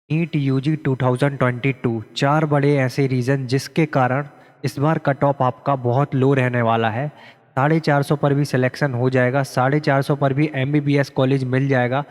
NEET UG 2022 चार बड़े ऐसे रीज़न जिसके कारण इस बार कट ऑफ आपका बहुत लो रहने वाला है। 450 पर भी सिलेक्शन हो जाएगा, 450 पर भी एमबीबीएस कॉलेज मिल जाएगा।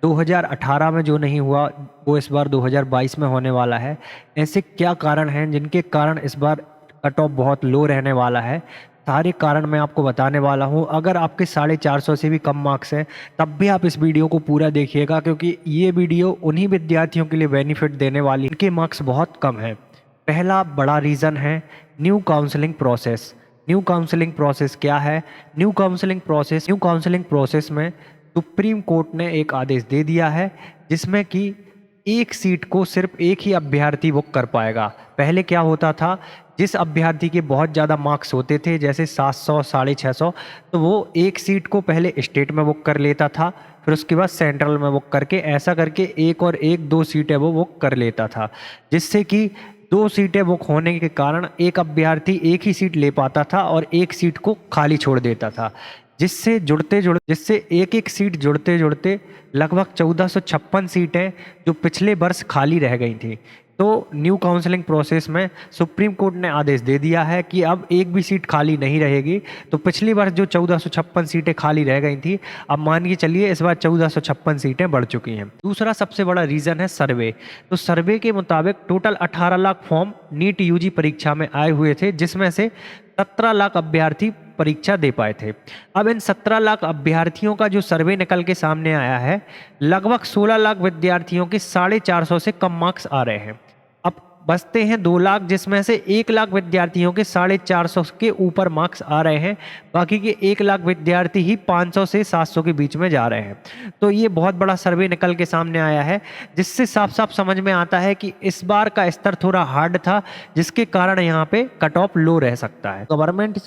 2018 में जो नहीं हुआ वो इस बार 2022 में होने वाला है। ऐसे क्या कारण हैं जिनके कारण इस बार कट ऑफ बहुत लो रहने वाला है? सारे कारण मैं आपको बताने वाला हूँ। अगर आपके 450 से भी कम मार्क्स हैं तब भी आप इस वीडियो को पूरा देखिएगा, क्योंकि ये वीडियो उन्हीं विद्यार्थियों के लिए बेनिफिट देने वाली है इनके मार्क्स बहुत कम हैं। पहला बड़ा रीज़न है new counselling process. New counselling process क्या है? न्यू काउंसलिंग प्रोसेस में सुप्रीम कोर्ट ने एक आदेश दे दिया है जिसमें कि एक सीट को सिर्फ एक ही अभ्यर्थी बुक कर पाएगा। पहले क्या होता था, जिस अभ्यर्थी के बहुत ज़्यादा मार्क्स होते थे जैसे 700 650, तो वो एक सीट को पहले स्टेट में बुक कर लेता था, फिर उसके बाद सेंट्रल में बुक करके ऐसा करके एक और एक दो सीटें वो बुक कर लेता था, जिससे कि दो सीटें बुक होने के कारण एक अभ्यर्थी एक ही सीट ले पाता था और एक सीट को खाली छोड़ देता था, जिससे एक एक सीट जुड़ते जुड़ते लगभग 1456 सीटें जो पिछले वर्ष खाली रह गई थी। तो न्यू काउंसलिंग प्रोसेस में सुप्रीम कोर्ट ने आदेश दे दिया है कि अब एक भी सीट खाली नहीं रहेगी। तो पिछली बार जो 1456 सीटें खाली रह गई थी, अब मान के चलिए इस बार 1456 सीटें बढ़ चुकी हैं। दूसरा सबसे बड़ा रीज़न है सर्वे। तो सर्वे के मुताबिक total 18 lakh form NEET UG परीक्षा में आए हुए थे, जिसमें से 17 लाख अभ्यर्थी परीक्षा दे पाए थे। अब इन 17 लाख अभ्यर्थियों का जो सर्वे निकल के सामने आया है, लगभग 16 लाख विद्यार्थियों के 450 से कम मार्क्स आ रहे हैं। अब बचते हैं 2 लाख, जिसमें से 1 लाख विद्यार्थियों के 450 के ऊपर मार्क्स आ रहे हैं। बाकी के 1 लाख विद्यार्थी ही 500 से 700 के बीच में जा रहे हैं। तो ये बहुत बड़ा सर्वे निकल के सामने आया है, जिससे साफ साफ समझ में आता है कि इस बार का स्तर थोड़ा हार्ड था, जिसके कारण यहाँ पे कट ऑफ लो रह सकता है गवर्नमेंट।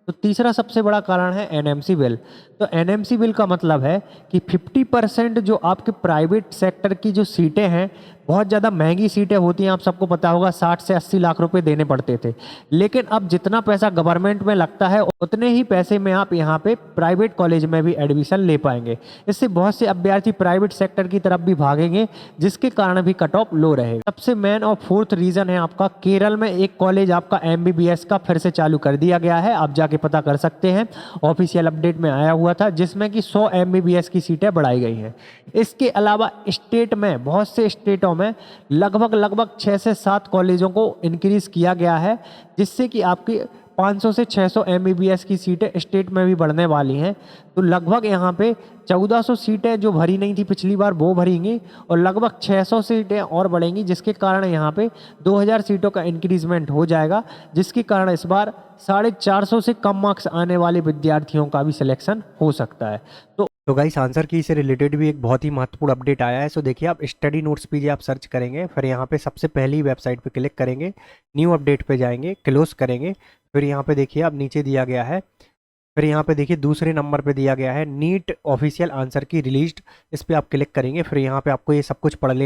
तो तीसरा सबसे बड़ा कारण है एनएमसी बिल। तो एनएमसी बिल का मतलब है कि 50% जो आपके प्राइवेट सेक्टर की जो सीटें हैं, बहुत ज़्यादा महंगी सीटें होती हैं, आप सबको पता होगा 60 से 80 लाख रुपए देने पड़ते थे। लेकिन अब जितना पैसा गवर्नमेंट में लगता है उतने ही पैसे में आप यहाँ पे प्राइवेट कॉलेज में भी एडमिशन ले पाएंगे। इससे बहुत से अभ्यर्थी प्राइवेट सेक्टर की तरफ भी भागेंगे, जिसके कारण भी कट ऑफ लो रहेगा। सबसे मेन और फोर्थ रीज़न है आपका केरल में एक कॉलेज आपका एमबीबीएस का फिर से चालू कर दिया गया है। आप जाके पता कर सकते हैं, ऑफिशियल अपडेट में आया हुआ था, जिसमें कि 100 एमबीबीएस की सीटें बढ़ाई गई हैं। इसके अलावा स्टेट में बहुत से स्टेटों में लगभग 6 से 7 कॉलेजों को इंक्रीज किया गया है, जिससे कि आपकी 500 से 600 एमबीबीएस की सीटें स्टेट में भी बढ़ने वाली हैं। तो लगभग यहाँ पे 1400 सीटें जो भरी नहीं थी पिछली बार वो भरेंगी, और लगभग 600 सीटें और बढ़ेंगी, जिसके कारण यहाँ पे 2000 सीटों का इंक्रीजमेंट हो जाएगा, जिसके कारण इस बार 450 से कम मार्क्स आने वाले विद्यार्थियों का भी सिलेक्शन हो सकता है। तो गाइस, आंसर की से रिलेटेड भी एक बहुत ही महत्वपूर्ण अपडेट आया है। सो देखिए, आप स्टडी नोट्स पीजिए, आप सर्च करेंगे, फिर यहाँ पे सबसे पहली वेबसाइट पे क्लिक करेंगे, न्यू अपडेट पे जाएंगे, क्लोज करेंगे, फिर यहाँ पे देखिए आप नीचे दिया गया है, फिर यहाँ पे देखिए दूसरे नंबर पे दिया गया है नीट ऑफिशियल आंसर की रिलीज्ड, इस पर आप क्लिक करेंगे, फिर यहाँ पे आपको ये सब कुछ पढ़ लेना।